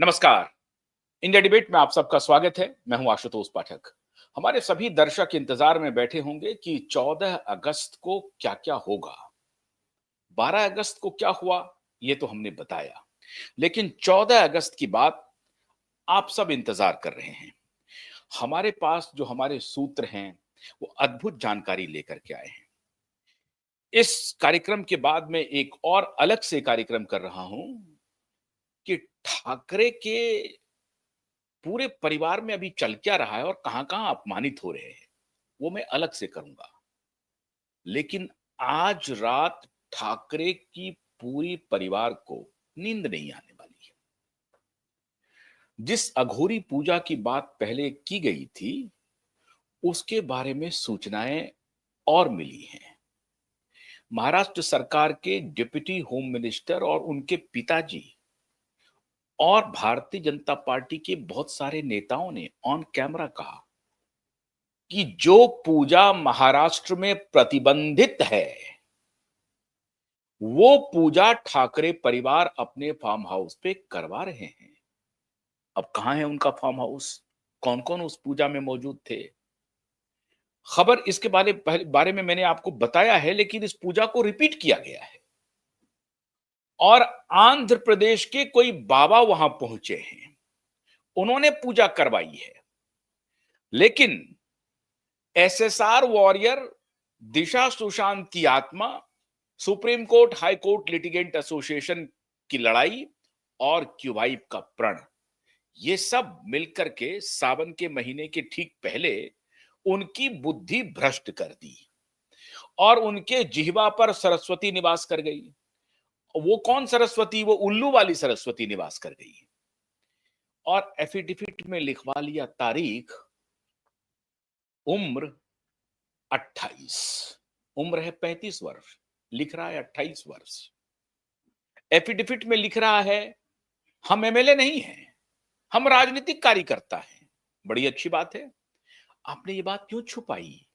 नमस्कार। India debate में आप सबका स्वागत है। मैं हूं आशुतोष पाठक। हमारे सभी दर्शक इंतजार में बैठे होंगे कि 14 अगस्त को क्या-क्या होगा। 12 अगस्त को क्या हुआ, ये तो हमने बताया। लेकिन 14 अगस्त की बात आप सब इंतजार कर रहे हैं। हमारे पास जो हमारे सूत्र हैं, वो अद्भुत जानकारी लेकर के आए हैं। इस कार्यक्रम के बाद में एक और अलग से कार्यक्रम कर रहा हूं कि ठाकरे के पूरे परिवार में अभी चल क्या रहा है और कहां-कहां अपमानित हो रहे हैं, वो मैं अलग से करूंगा। लेकिन आज रात ठाकरे की पूरी परिवार को नींद नहीं आने वाली है। जिस अघोरी पूजा की बात पहले की गई थी, उसके बारे में सूचनाएं और मिली हैं। महाराष्ट्र सरकार के डिप्टी होम मिनिस्टर और उनके पिताजी और भारतीय जनता पार्टी के बहुत सारे नेताओं ने ऑन कैमरा कहा कि जो पूजा महाराष्ट्र में प्रतिबंधित है, वो पूजा ठाकरे परिवार अपने फार्म हाउस पे करवा रहे हैं। अब कहां है उनका फार्म हाउस? कौन-कौन उस पूजा में मौजूद थे? खबर इसके बारे में मैंने आपको बताया है, लेकिन इस पूजा को रिपीट किया गया है और आंध्र प्रदेश के कोई बाबा वहां पहुंचे हैं। उन्होंने पूजा करवाई है। लेकिन एसएसआर वॉरियर दिशा सुशांत की आत्मा, supreme court high court litigant association की लड़ाई और क्यूबाइब का प्रण, ये सब मिलकर के सावन के महीने के ठीक पहले उनकी बुद्धि भ्रष्ट कर दी और उनके जिह्वा पर सरस्वती निवास कर गई। वो कौन सरस्वती? वो उल्लू वाली सरस्वती निवास कर गई और एफिडेविट में लिखवा लिया तारीख, उम्र 28। उम्र है 35 वर्ष, लिख रहा है 28 वर्ष। एफिडेविट में लिख रहा है हम एमएलए नहीं हैं, हम राजनीतिक कार्यकर्ता हैं। बड़ी अच्छी बात है। आपने ये बात क्यों छुपाई?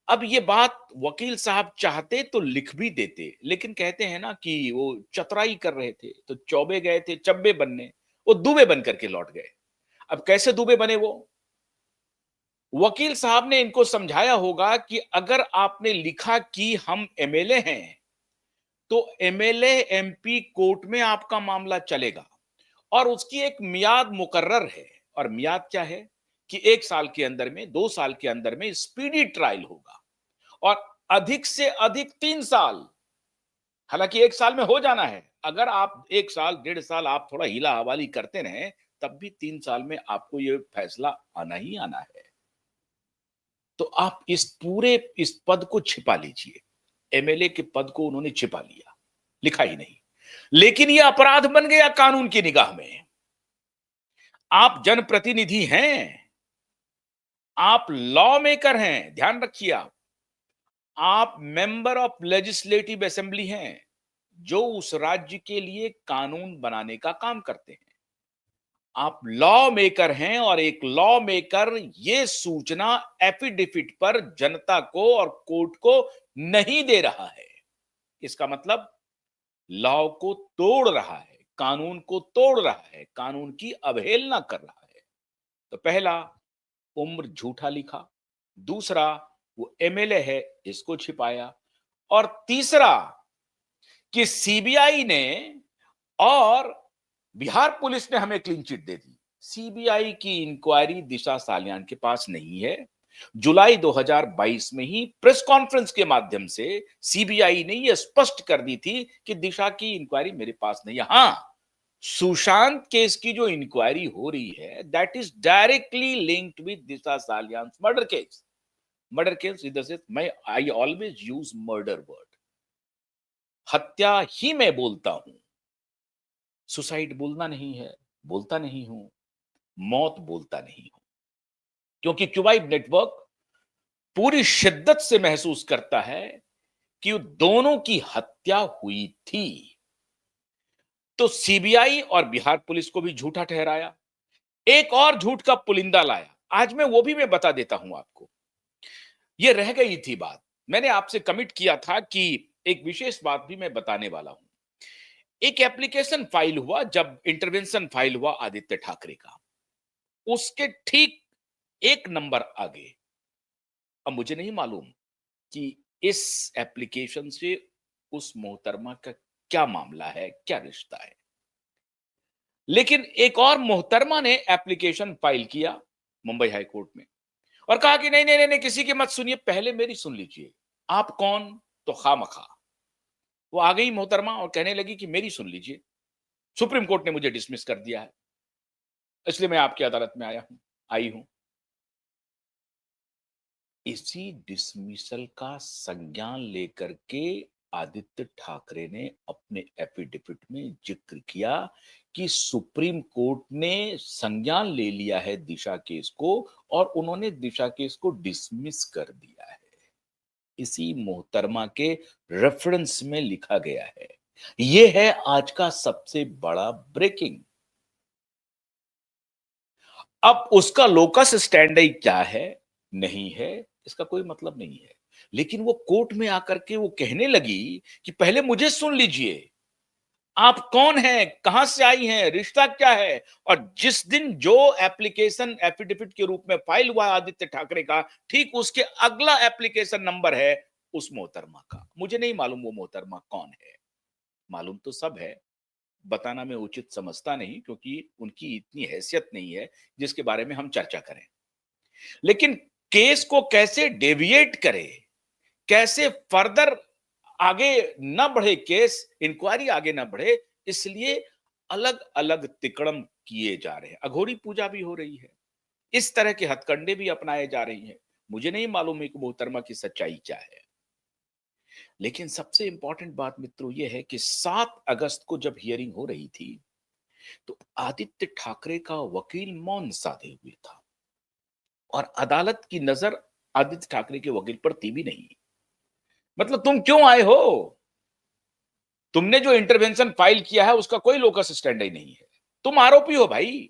अब ये बात वकील साहब चाहते तो लिख भी देते, लेकिन कहते हैं ना कि वो चतुराई कर रहे थे, तो चौबे गए थे चब्बे बनने, वो दूबे बन करके लौट गए। अब कैसे दूबे बने वो? वकील साहब ने इनको समझाया होगा कि अगर आपने लिखा कि हम एमएलए हैं, तो एमएलए एमपी कोर्ट में आपका मामला चलेगा और उसकी एक मियाद मुकर्रर है। और मियाद क्या है कि 1 साल के अंदर में, 2 साल के अंदर में स्पीडी ट्रायल होगा और अधिक से अधिक 3 साल। हालांकि 1 साल में हो जाना है। अगर आप 1 साल 1.5 साल आप थोड़ा हीला हवाली करते रहे, तब भी 3 साल में आपको यह फैसला आना ही आना है। तो आप इस पद को छिपा लीजिए। एमएलए के पद को उन्होंने छिपा लिया, लिखा ही नहीं। लेकिन यह अपराध बन गया कानून की निगाह में। आप जनप्रतिनिधि हैं, आप लॉ मेकर हैं, ध्यान रखिए। आप मेंबर ऑफ लेजिस्लेटिव असेंबली हैं, जो उस राज्य के लिए कानून बनाने का काम करते हैं। आप लॉ मेकर हैं और एक लॉ मेकर ये सूचना एफिडेविट पर जनता को और कोर्ट को नहीं दे रहा है। इसका मतलब लॉ को तोड़ रहा है, कानून को तोड़ रहा है, कानून की अवहेलना कर रहा है। तो पहला, उम्र झूठा लिखा। दूसरा, वो एमएलए है, इसको छिपाया। और तीसरा कि सीबीआई ने और बिहार पुलिस ने हमें क्लीन चिट दे दी। सीबीआई की इंक्वायरी दिशा सालियान के पास नहीं है। जुलाई 2022 में ही प्रेस कॉन्फ्रेंस के माध्यम से सीबीआई ने यह स्पष्ट कर दी थी कि दिशा की इंक्वायरी मेरे पास नहीं है। हां, सुशांत केस की जो इंक्वायरी हो रही है, that is directly linked with Disha Salian murder case. Murder case इधर से मैं I always use murder word. हत्या ही मैं बोलता हूं, सुसाइड बोलना नहीं है, बोलता नहीं हूं, मौत बोलता नहीं हूं। क्योंकि क्यूबाइब नेटवर्क पूरी शिद्दत से महसूस करता है कि दोनों की हत्या हुई थी। तो सीबीआई और बिहार पुलिस को भी झूठा ठहराया। एक और झूठ का पुलिंदा लाया। आज मैं बता देता हूं आपको। यह रह गई थी बात। मैंने आपसे कमिट किया था कि एक विशेष बात भी मैं बताने वाला हूं। एक एप्लीकेशन फाइल हुआ, जब इंटरवेंशन फाइल हुआ आदित्य ठाकरे का, उसके ठीक एक नंबर आगे, अब मुझे नहीं मालूम कि इस एप्लीकेशन से उस मोहतरमा का क्या मामला है, क्या रिश्ता है। लेकिन एक और मोहतरमा ने एप्लीकेशन फाइल किया मुंबई हाई कोर्ट में और कहा कि नहीं नहीं नहीं नहीं, किसी की मत सुनिए, पहले मेरी सुन लीजिए। आप कौन? तो खामखा वो आ गई मोहतरमा और कहने लगी कि मेरी सुन लीजिए, सुप्रीम कोर्ट ने मुझे डिसमिस कर दिया है, इसलिए मैं आपकी अदालत में आई हूं। इसी डिसमिसल का संज्ञान लेकर के आदित्य ठाकरे ने अपने एफिडेविट में जिक्र किया कि सुप्रीम कोर्ट ने संज्ञान ले लिया है दिशा केस को और उन्होंने दिशा केस को डिसमिस कर दिया है। इसी मोहतरमा के रेफरेंस में लिखा गया है। यह है आज का सबसे बड़ा ब्रेकिंग। अब उसका लोकस स्टैंडर्ड क्या है, नहीं है, इसका कोई मतलब नहीं है। लेकिन वो कोर्ट में आकर के वो कहने लगी कि पहले मुझे सुन लीजिए, आप कौन हैं, कहां से आई हैं, रिश्ता क्या है। और जिस दिन जो एप्लीकेशन एफिडेविट के रूप में फाइल हुआ आदित्य ठाकरे का, ठीक उसके अगला एप्लीकेशन नंबर है उस मोहतरमा का। मुझे नहीं मालूम वो मोहतरमा कौन है, मालूम तो सब है, बताना मैं उचित समझता नहीं, क्योंकि उनकी इतनी हैसियत नहीं है जिसके बारे में हम चर्चा करें। लेकिन केस को कैसे डेविएट करे, कैसे फर्दर आगे ना बढ़े, केस इंक्वायरी आगे ना बढ़े, इसलिए अलग अलग तिकड़म किए जा रहे हैं। अघोरी पूजा भी हो रही है, इस तरह के हथकंडे भी अपनाए जा रही हैं। मुझे नहीं मालूम है कि मोहतरमा की सच्चाई क्या है। लेकिन सबसे इंपॉर्टेंट बात मित्रों यह है कि 7 अगस्त को जब हियरिंग हो रही थी, तो आदित्य ठाकरे का वकील मौन साधे हुए था और अदालत की नजर आदित्य ठाकरे के वकील पर थी भी नहीं। मतलब तुम क्यों आए हो? तुमने जो इंटरवेंशन फाइल किया है उसका कोई लोकस स्टैंड ही नहीं है। तुम आरोपी हो भाई,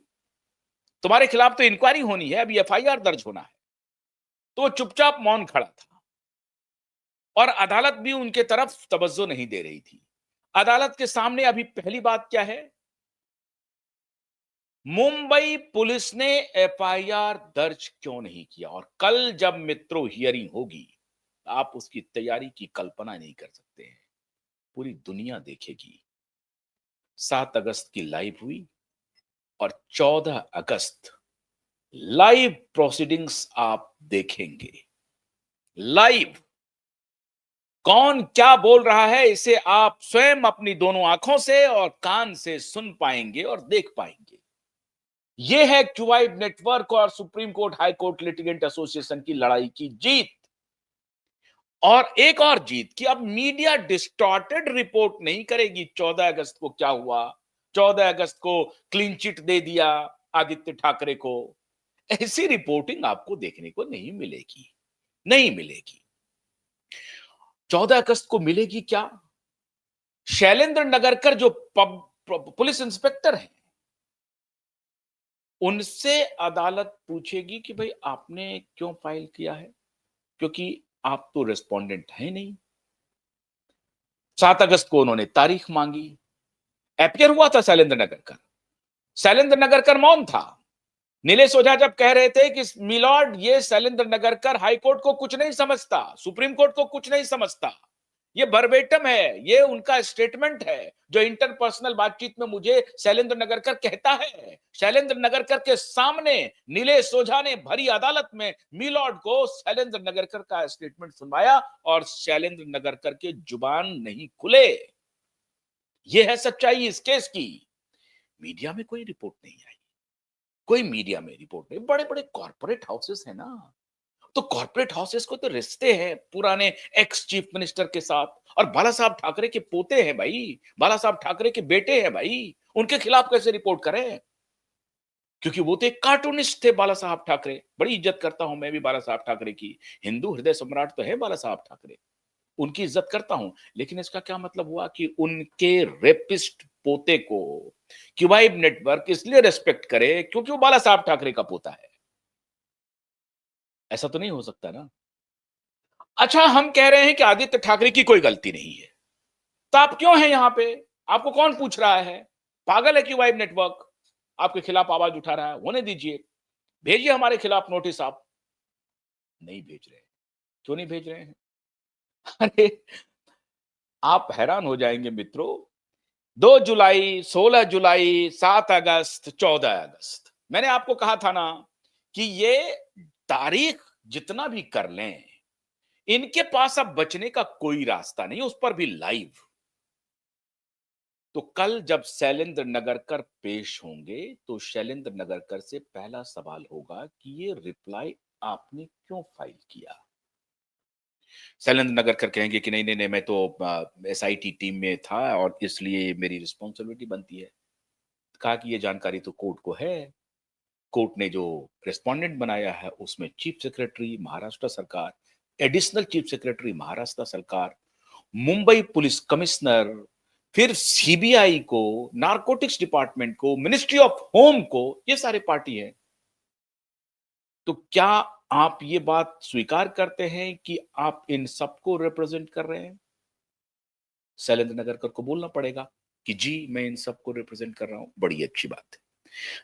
तुम्हारे खिलाफ तो इंक्वायरी होनी है, अभी एफआईआर दर्ज होना है। तो वो चुपचाप मौन खड़ा था और अदालत भी उनके तरफ तवज्जो नहीं दे रही थी। अदालत के सामने अभी पहली बात क्या है, मुंबई पुलिस ने एफआईआर दर्ज क्यों नहीं किया। और कल जब मित्रों हियरिंग होगी, आप उसकी तैयारी की कल्पना नहीं कर सकते हैं, पूरी दुनिया देखेगी। 7 अगस्त की लाइव हुई और 14 अगस्त लाइव प्रोसीडिंग्स आप देखेंगे। लाइव कौन क्या बोल रहा है, इसे आप स्वयं अपनी दोनों आंखों से और कान से सुन पाएंगे और देख पाएंगे। यह है क्यूवाइब नेटवर्क और supreme court high court litigant association की लड़ाई की जीत। और एक और जीत कि अब मीडिया डिस्टॉर्टेड रिपोर्ट नहीं करेगी। 14 अगस्त को क्या हुआ, 14 अगस्त को क्लीन चिट दे दिया आदित्य ठाकरे को, ऐसी रिपोर्टिंग आपको देखने को नहीं मिलेगी, नहीं मिलेगी। 14 अगस्त को मिलेगी क्या, शैलेंद्र नगरकर जो पुलिस इंस्पेक्टर हैं, उनसे अदालत पूछेगी कि भाई आपने क्यों फाइल किया है, क्योंकि आप तो रेस्पोंडेंट है नहीं। 7 अगस्त को उन्होंने तारीख मांगी, एपियर हुआ था शैलेंद्र नगरकर, शैलेंद्र नगरकर मौन था। नीलेश ओझा जब कह रहे थे कि मिलॉर्ड ये शैलेंद्र नगरकर हाईकोर्ट को कुछ नहीं समझता, सुप्रीम कोर्ट को कुछ नहीं समझता, ये वर्बेटम है, ये उनका स्टेटमेंट है जो इंटरपर्सनल बातचीत में मुझे शैलेंद्र नगरकर कहता है। शैलेंद्र नगरकर के सामने नीलेश ओझा ने भरी अदालत में मिलॉर्ड को शैलेंद्र नगरकर का स्टेटमेंट सुनवाया और शैलेंद्र नगरकर के जुबान नहीं खुले। यह है सच्चाई इस केस की। मीडिया में कोई रिपोर्ट नहीं आई, कोई मीडिया में रिपोर्ट नहीं। बड़े बड़े कॉर्पोरेट हाउसेस है ना, तो कॉर्पोरेट हाउसेस को तो रिश्ते हैं पुराने एक्स चीफ मिनिस्टर के साथ, और बाला साहब ठाकरे के पोते हैं भाई, बाला साहब ठाकरे के बेटे हैं भाई, उनके खिलाफ कैसे रिपोर्ट करें? क्योंकि वो तो एक कार्टूनिस्ट थे बाला साहब ठाकरे। बड़ी इज्जत करता हूं मैं भी बाला साहब ठाकरे की, हिंदू हृदय सम्राट तो है बाला साहब ठाकरे, उनकी इज्जत करता हूं। लेकिन इसका क्या मतलब हुआ कि उनके रेपिस्ट पोते को क्यूबाइब नेटवर्क इसलिए रेस्पेक्ट करे क्योंकि वो बाला साहब ठाकरे का पोता है? ऐसा तो नहीं हो सकता ना। अच्छा, हम कह रहे हैं कि आदित्य ठाकरे की कोई गलती नहीं है, तो आप क्यों हैं यहां पे? आपको कौन पूछ रहा है? पागल है कि वाइब नेटवर्क आपके खिलाफ आवाज उठा रहा है? होने दीजिए, भेजिए हमारे खिलाफ नोटिस आप। नहीं भेज रहे। क्यों नहीं भेज रहे हैं? अरे, आप हैरान हो जाएंगे मित्रों। 2 जुलाई, 16 जुलाई, 7 अगस्त, 14 अगस्त, मैंने आपको कहा था ना कि ये तारीख जितना भी कर लें, इनके पास अब बचने का कोई रास्ता नहीं, उस पर भी लाइव। तो कल जब शैलेंद्र नगरकर पेश होंगे, तो शैलेंद्र नगरकर से पहला सवाल होगा कि ये रिप्लाई आपने क्यों फाइल किया? शैलेंद्र नगरकर कहेंगे कि नहीं नहीं नहीं, मैं तो एसआईटी टीम में था और इसलिए मेरी रिस्पॉन्सिबिलिटी बनती है। कहा कि ये जानकारी तो कोर्ट को है। कोर्ट ने जो रेस्पोंडेंट बनाया है उसमें चीफ सेक्रेटरी महाराष्ट्र सरकार, एडिशनल चीफ सेक्रेटरी महाराष्ट्र सरकार, मुंबई पुलिस कमिश्नर, फिर सीबीआई को, नारकोटिक्स डिपार्टमेंट को, मिनिस्ट्री ऑफ होम को, ये सारे पार्टी है। तो क्या आप ये बात स्वीकार करते हैं कि आप इन सबको रिप्रेजेंट कर रहे हैं? शैलेंद्र नगरकर को बोलना पड़ेगा कि जी मैं इन सबको रिप्रेजेंट कर रहा हूं। बड़ी अच्छी बात है,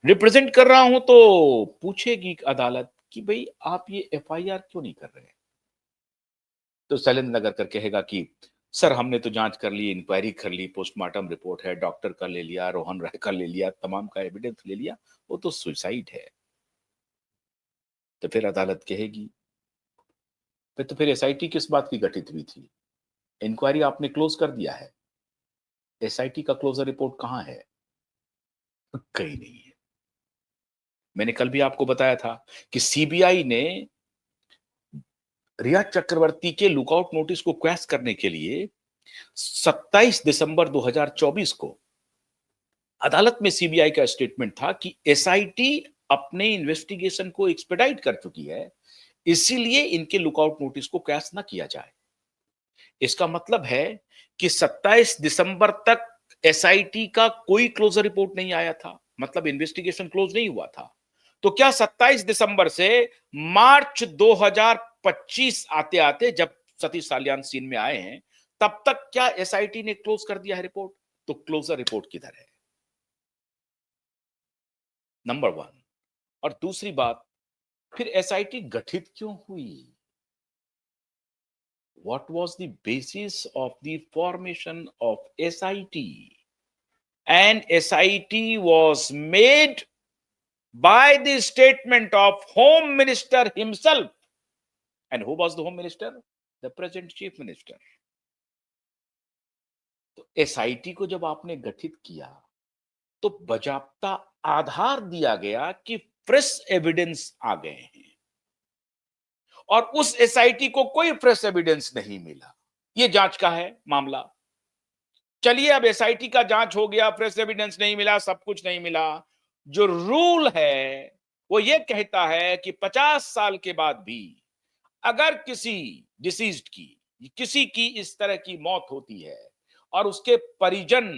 रिप्रेजेंट कर रहा हूं तो पूछेगी अदालत कि भाई आप ये एफआईआर क्यों नहीं कर रहे हैं? तो शैलेंद्र नगरकर कहेगा कि सर हमने तो जांच कर ली, इंक्वायरी कर ली, पोस्टमार्टम रिपोर्ट है, डॉक्टर का ले लिया, रोहन राय का ले लिया, तमाम का एविडेंस ले लिया, वो तो सुसाइड है। तो फिर अदालत कहेगी तो फिर एसआईटी किस बात की गठित हुई थी? इंक्वायरी आपने क्लोज कर दिया है, एसआईटी का क्लोजर रिपोर्ट कहां है? कहीं नहीं है। मैंने कल भी आपको बताया था कि सीबीआई ने रिया चक्रवर्ती के लुकआउट नोटिस को क्वैश करने के लिए 27 दिसंबर 2024 को अदालत में सीबीआई का स्टेटमेंट था कि एसआईटी अपने इन्वेस्टिगेशन को एक्सपेडाइट कर चुकी है, इसीलिए इनके लुकआउट नोटिस को कैश ना किया जाए। इसका मतलब है कि 27 दिसंबर तक एसआईटी का कोई क्लोजर रिपोर्ट नहीं आया था, मतलब इन्वेस्टिगेशन क्लोज नहीं हुआ था। तो क्या 27 दिसंबर से मार्च 2025 आते आते जब सतीश साल्यान सीन में आए हैं, तब तक क्या एसआईटी ने क्लोज कर दिया है रिपोर्ट? तो क्लोजर रिपोर्ट किधर है? Number one. और दूसरी बात, फिर एसआईटी गठित क्यों हुई? What was the basis of the formation of SIT? And SIT was made by the statement of home minister himself. And who was the home minister? The present chief minister. तो SIT को जब आपने गठित किया तो बजाप्ता आधार दिया गया कि फ्रेश एविडेंस आ गए हैं, और उस एसआईटी को कोई फ्रेश एविडेंस नहीं मिला। ये जांच का है मामला। चलिए अब एसआईटी का जांच हो गया, फ्रेश एविडेंस नहीं मिला, सब कुछ नहीं मिला। जो रूल है वो ये कहता है कि 50 साल के बाद भी अगर किसी डिसीज्ड की, किसी की इस तरह की मौत होती है और उसके परिजन,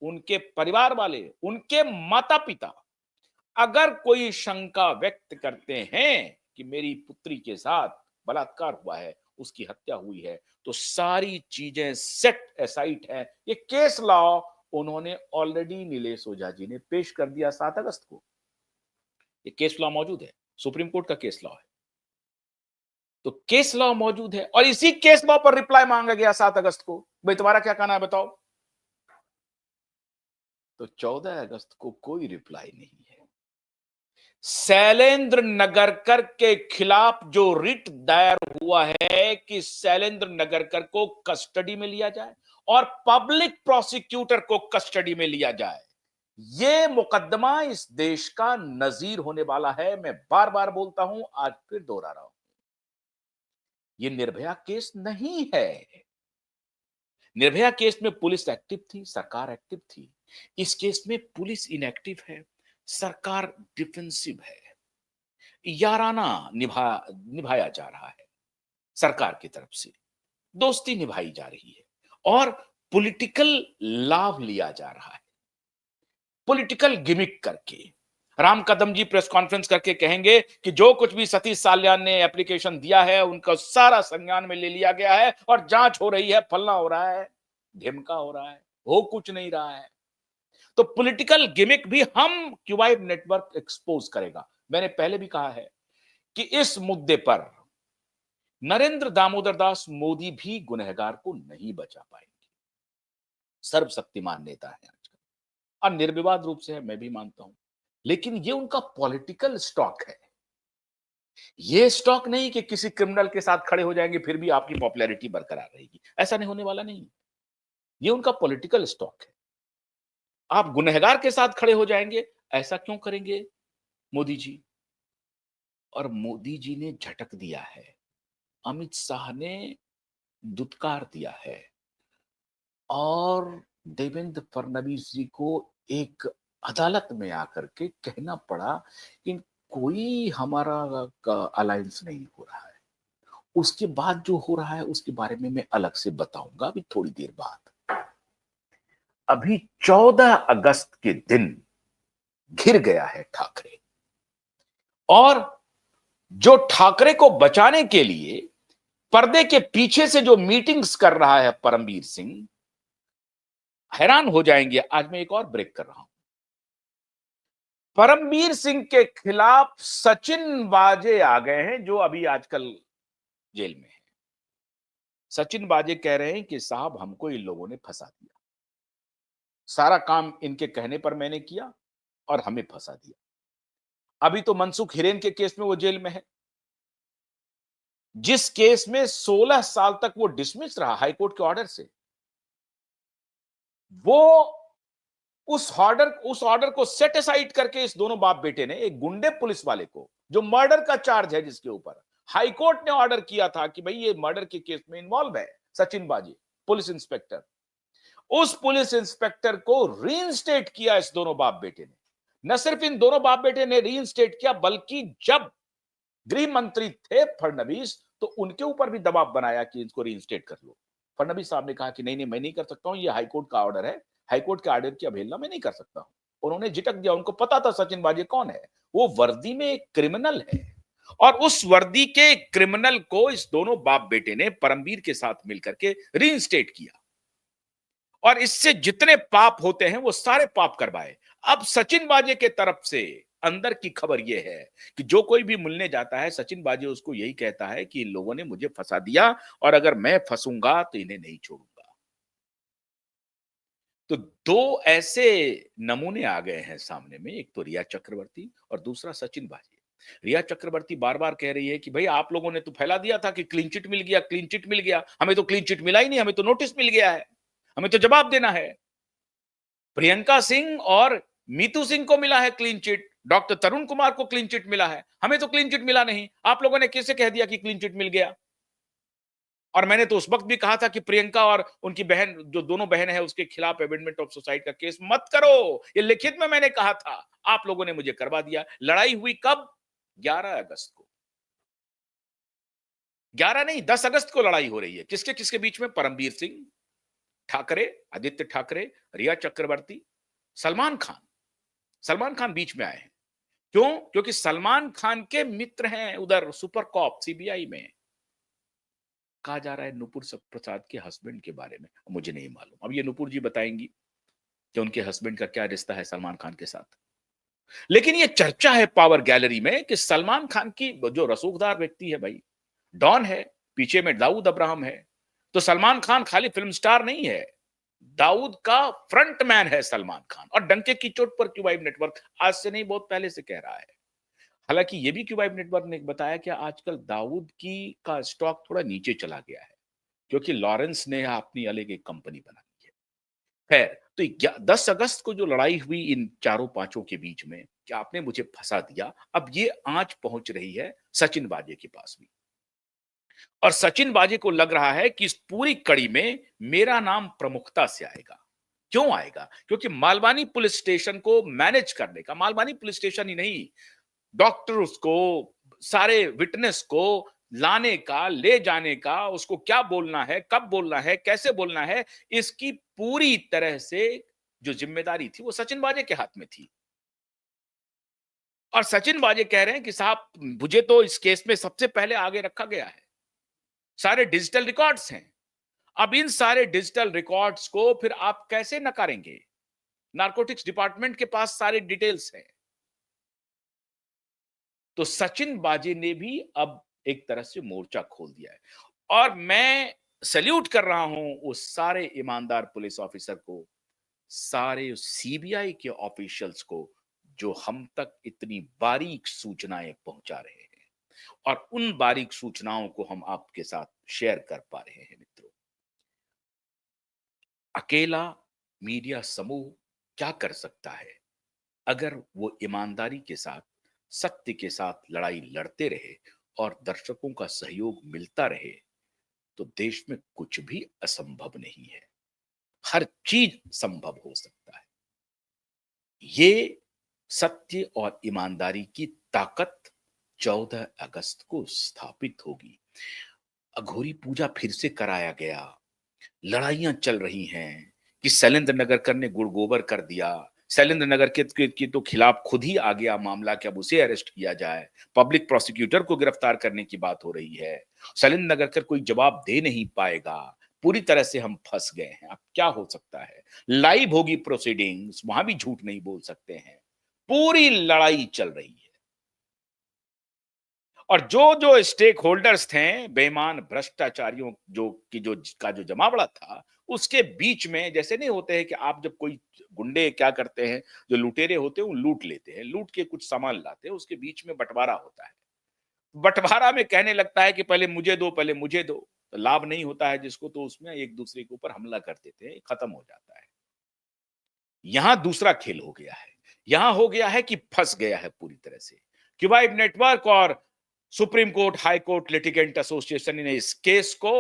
उनके परिवार वाले, उनके माता पिता अगर कोई शंका व्यक्त करते हैं कि मेरी पुत्री के साथ बलात्कार हुआ है, उसकी हत्या हुई है, तो सारी चीजें सेट एसाइट है। ये केस लॉ उन्होंने ऑलरेडी नीलेश ओझा जी ने पेश कर दिया 7 अगस्त को। ये केस लॉ मौजूद है, सुप्रीम कोर्ट का केस लॉ है। तो केस लॉ मौजूद है और इसी केस लॉ पर रिप्लाई मांगा गया 7 अगस्त को। भाई तुम्हारा क्या कहना है बताओ? तो 14 अगस्त को कोई रिप्लाई नहीं है। शैलेंद्र नगरकर के खिलाफ जो रिट दायर हुआ है कि शैलेंद्र नगरकर को कस्टडी में लिया जाए और पब्लिक प्रोसिक्यूटर को कस्टडी में लिया जाए, यह मुकदमा इस देश का नजीर होने वाला है। मैं बार बार बोलता हूं, आज फिर दोहरा रहा हूं, यह निर्भया केस नहीं है। निर्भया केस में पुलिस एक्टिव थी, सरकार एक्टिव थी। इस केस में पुलिस इनएक्टिव है, सरकार डिफेंसिव है। याराना निभाया जा रहा है सरकार की तरफ से, दोस्ती निभाई जा रही है और पॉलिटिकल लाभ लिया जा रहा है, पॉलिटिकल गिमिक करके। राम कदम जी प्रेस कॉन्फ्रेंस करके कहेंगे कि जो कुछ भी सतीश साल्यान ने एप्लीकेशन दिया है उनका सारा संज्ञान में ले लिया गया है और जांच हो रही है, फलना हो रहा है, ढिमका हो रहा है, हो कुछ नहीं रहा है। तो पॉलिटिकल गिमिक भी हम क्यूबाइब नेटवर्क एक्सपोज करेगा। मैंने पहले भी कहा है कि इस मुद्दे पर नरेंद्र दामोदर दास मोदी भी गुनहगार को नहीं बचा पाएंगे। सर्वशक्तिमान नेता है आजकल और निर्विवाद रूप से है, मैं भी मानता हूं, लेकिन ये उनका पॉलिटिकल स्टॉक है। ये स्टॉक नहीं कि किसी क्रिमिनल के साथ खड़े हो जाएंगे फिर भी आपकी पॉपुलैरिटी बरकरार रहेगी, ऐसा नहीं होने वाला। नहीं, ये उनका पॉलिटिकल स्टॉक है। आप गुनहगार के साथ खड़े हो जाएंगे, ऐसा क्यों करेंगे मोदी जी? और मोदी जी ने झटक दिया है, अमित शाह ने दुत्कार दिया है और देवेंद्र फडणवीस जी को एक अदालत में आकर के कहना पड़ा कि कोई हमारा अलायंस नहीं हो रहा है। उसके बाद जो हो रहा है उसके बारे में मैं अलग से बताऊंगा अभी थोड़ी देर बाद। अभी 14 अगस्त के दिन घिर गया है ठाकरे, और जो ठाकरे को बचाने के लिए पर्दे के पीछे से जो मीटिंग्स कर रहा है परमबीर सिंह, हैरान हो जाएंगे। आज मैं एक और ब्रेक कर रहा हूं। परमबीर सिंह के खिलाफ सचिन वाजे आ गए हैं, जो अभी आजकल जेल में है। सचिन वाजे कह रहे हैं कि साहब हमको इन लोगों ने फंसा दिया, सारा काम इनके कहने पर मैंने किया और हमें फंसा दिया। अभी तो मनसुख हिरेन के केस में वो जेल में है, जिस केस में 16 साल तक वो डिसमिस रहा हाईकोर्ट के ऑर्डर से। वो उस ऑर्डर को सेट असाइड करके इस दोनों बाप बेटे ने एक गुंडे पुलिस वाले को, जो मर्डर का चार्ज है जिसके ऊपर हाईकोर्ट ने ऑर्डर किया था कि भाई ये मर्डर के केस में इन्वॉल्व है सचिन बाजी, पुलिस इंस्पेक्टर, उस पुलिस इंस्पेक्टर को रीइंस्टेट किया इस दोनों बाप बेटे ने। न सिर्फ इन दोनों बाप बेटे ने रीइंस्टेट किया, बल्कि जब गृह मंत्री थे फडणवीस तो उनके ऊपर भी दबाव बनाया कि इसको रीइंस्टेट कर लो। फडणवीस साहब ने कहा कि नहीं नहीं, मैं नहीं कर सकता हूं, ये हाईकोर्ट का ऑर्डर है, हाईकोर्ट के ऑर्डर की अवहेलना मैं नहीं कर सकता हूं। उन्होंने झिटक दिया, उनको पता था सचिन वाजे कौन है, वो वर्दी में एक क्रिमिनल है। और उस वर्दी के क्रिमिनल को इस दोनों बाप बेटे ने परमवीर के साथ मिलकर के रीइंस्टेट किया, और इससे जितने पाप होते हैं वो सारे पाप करवाए। अब सचिन बाजे के तरफ से अंदर की खबर यह है कि जो कोई भी मिलने जाता है सचिन बाजे उसको यही कहता है कि इन लोगों ने मुझे फंसा दिया और अगर मैं फंसूंगा तो इन्हें नहीं छोड़ूंगा। तो दो ऐसे नमूने आ गए हैं सामने में, एक तो रिया चक्रवर्ती और दूसरा सचिन बाजे। रिया चक्रवर्ती बार बार कह रही है कि भाई आप लोगों ने तो फैला दिया था कि क्लीन चिट मिल गया, क्लीन चिट मिल गया, हमें तो क्लीन चिट मिला ही नहीं, हमें तो नोटिस मिल गया है, हमें तो जवाब देना है। प्रियंका सिंह और मीतू सिंह को मिला है क्लीन चिट, डॉक्टर तरुण कुमार को क्लीन चिट मिला है, हमें तो क्लीन चिट मिला नहीं। आप लोगों ने कैसे कह दिया कि क्लीन चिट मिल गया? और मैंने तो उस वक्त भी कहा था कि प्रियंका और उनकी बहन, जो दोनों बहन है, उसके खिलाफ अबेंडमेंट ऑफ सुसाइड का केस मत करो, ये लिखित में मैंने कहा था। आप लोगों ने मुझे करवा दिया। लड़ाई हुई कब? 11 अगस्त को। 11 नहीं, 10 अगस्त को लड़ाई हो रही है। किसके किसके बीच में? परमबीर सिंह ठाकरे, आदित्य ठाकरे, रिया चक्रवर्ती, सलमान खान। सलमान खान बीच में आए हैं। क्यों? क्योंकि सलमान खान के मित्र हैं उधर सुपर कॉप सीबीआई में। कहा जा रहा है नुपुर प्रसाद के हस्बैंड के बारे में, मुझे नहीं मालूम। अब ये नुपुर जी बताएंगी कि उनके हस्बैंड का क्या रिश्ता है सलमान खान के साथ। लेकिन ये चर्चा है पावर गैलरी में कि सलमान खान की जो रसूखदार व्यक्ति है भाई, डॉन है, पीछे में दाऊद अब्राहम है। तो सलमान खान खाली फिल्म स्टार नहीं है, दाऊद का फ्रंट मैन है सलमान खान। और डंके की चोट पर क्यूबाइब नेटवर्क आज से नहीं, बहुत पहले से कह रहा है। हालांकि ये भी क्यूबाइब नेटवर्क ने बताया कि आजकल दाऊद की का स्टॉक थोड़ा नीचे चला गया है, क्योंकि लॉरेंस ने अपनी अलग एक कंपनी बना ली है। खैर, तो 10 अगस्त को जो लड़ाई हुई इन चारों पांचों के बीच में कि आपने मुझे फंसा दिया, अब ये आंच पहुंच रही है सचिन बाजे के पास भी। और सचिन बाजे को लग रहा है कि इस पूरी कड़ी में मेरा नाम प्रमुखता से आएगा। क्यों आएगा? क्योंकि मालवानी पुलिस स्टेशन को मैनेज करने का, मालवानी पुलिस स्टेशन ही नहीं, डॉक्टर्स को, सारे विटनेस को लाने का, ले जाने का, उसको क्या बोलना है, कब बोलना है, कैसे बोलना है, इसकी पूरी तरह से जो जिम्मेदारी थी वो सचिन बाजे के हाथ में थी। और सचिन बाजे कह रहे हैं कि साहब मुझे तो इस केस में सबसे पहले आगे रखा गया है, सारे डिजिटल रिकॉर्ड्स हैं। अब इन सारे डिजिटल रिकॉर्ड्स को फिर आप कैसे नकारेंगे? नारकोटिक्स डिपार्टमेंट के पास सारे डिटेल्स हैं। तो सचिन बाजे ने भी अब एक तरह से मोर्चा खोल दिया है और मैं सैल्यूट कर रहा हूं उस सारे ईमानदार पुलिस ऑफिसर को, सारे सीबीआई के ऑफिशियल्स को, जो हम तक इतनी बारीक सूचनाएं पहुंचा रहे हैं और उन बारीक सूचनाओं को हम आपके साथ शेयर कर पा रहे हैं मित्रों। अकेला मीडिया समूह क्या कर सकता है? अगर वो ईमानदारी के साथ, सत्य के साथ लड़ाई लड़ते रहे और दर्शकों का सहयोग मिलता रहे, तो देश में कुछ भी असंभव नहीं है। हर चीज संभव हो सकता है। ये सत्य और ईमानदारी की ताकत 14 अगस्त को स्थापित होगी। अघोरी पूजा फिर से कराया गया। लड़ाइयां चल रही हैं कि शैलेंद्र नगरकर ने गुड़ गोबर कर दिया। शैलेंद्र नगर के तो खिलाफ खुद ही आ गया मामला कि अब उसे अरेस्ट किया जाए। पब्लिक प्रोसिक्यूटर को गिरफ्तार करने की बात हो रही है। शैलेंद्र नगरकर कोई जवाब दे नहीं पाएगा। पूरी तरह से हम फंस गए हैं। अब क्या हो सकता है? लाइव होगी प्रोसीडिंग्स, वहां भी झूठ नहीं बोल सकते हैं। पूरी लड़ाई चल रही है और जो जो स्टेक होल्डर्स थे, बेईमान भ्रष्टाचारियों जो जमावड़ा था, उसके बीच में जैसे नहीं होते हैं कि आप जब कोई गुंडे क्या करते हैं, जो लुटेरे होते हैं वो लूट लेते हैं, लूट के कुछ सामान लाते हैं, उसके बीच में बंटवारा होता है। बंटवारा में कहने लगता है कि पहले मुझे दो, पहले मुझे दो। तो लाभ नहीं होता है जिसको, तो उसमें एक दूसरे के ऊपर हमला कर देते हैं, खत्म हो जाता है। यहां दूसरा खेल हो गया है। यहां हो गया है कि फंस गया है पूरी तरह से। क्यूबाइब नेटवर्क और supreme court, high court litigant association ने इस केस को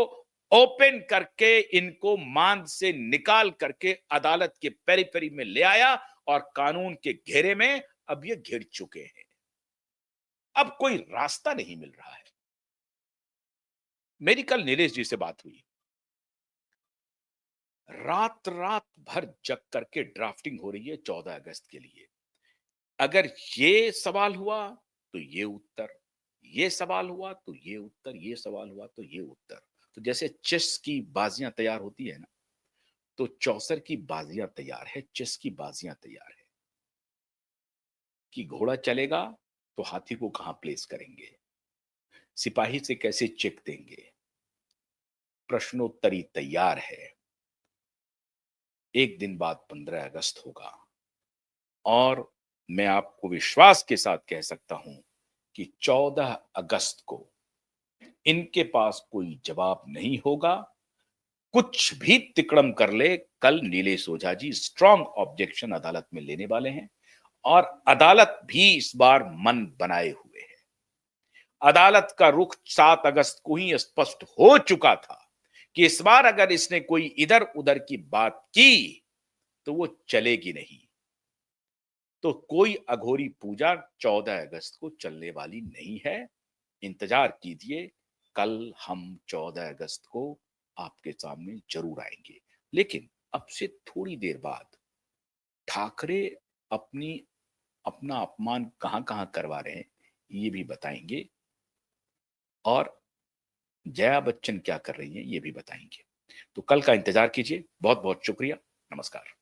ओपन करके इनको मांद से निकाल करके अदालत के पेरीफेरी में ले आया और कानून के घेरे में अब ये घिर चुके हैं। अब कोई रास्ता नहीं मिल रहा है। मेरी कल नीलेश जी से बात हुई। रात रात भर जग करके ड्राफ्टिंग हो रही है 14 अगस्त के लिए। अगर ये सवाल हुआ तो ये उत्तर, ये सवाल हुआ तो ये उत्तर, ये सवाल हुआ तो ये उत्तर। तो जैसे चेस की बाजियां तैयार होती है ना, तो चौसर की बाजियां तैयार है, चेस की बाजियां तैयार है कि घोड़ा चलेगा तो हाथी को कहां प्लेस करेंगे, सिपाही से कैसे चेक देंगे। प्रश्नोत्तरी तैयार है। एक दिन बाद 15 अगस्त होगा और मैं आपको विश्वास के साथ कह सकता हूं कि 14 अगस्त को इनके पास कोई जवाब नहीं होगा। कुछ भी तिकड़म कर ले, कल नीलेश ओझा जी स्ट्रांग ऑब्जेक्शन अदालत में लेने वाले हैं और अदालत भी इस बार मन बनाए हुए है। अदालत का रुख 7 अगस्त को ही स्पष्ट हो चुका था कि इस बार अगर इसने कोई इधर उधर की बात की तो वो चलेगी नहीं। तो कोई अघोरी पूजा 14 अगस्त को चलने वाली नहीं है। इंतजार कीजिए, कल हम 14 अगस्त को आपके सामने जरूर आएंगे। लेकिन अब से थोड़ी देर बाद ठाकरे अपनी अपना अपमान कहां कहां करवा रहे हैं, ये भी बताएंगे और जया बच्चन क्या कर रही हैं, ये भी बताएंगे। तो कल का इंतजार कीजिए। बहुत बहुत शुक्रिया। नमस्कार।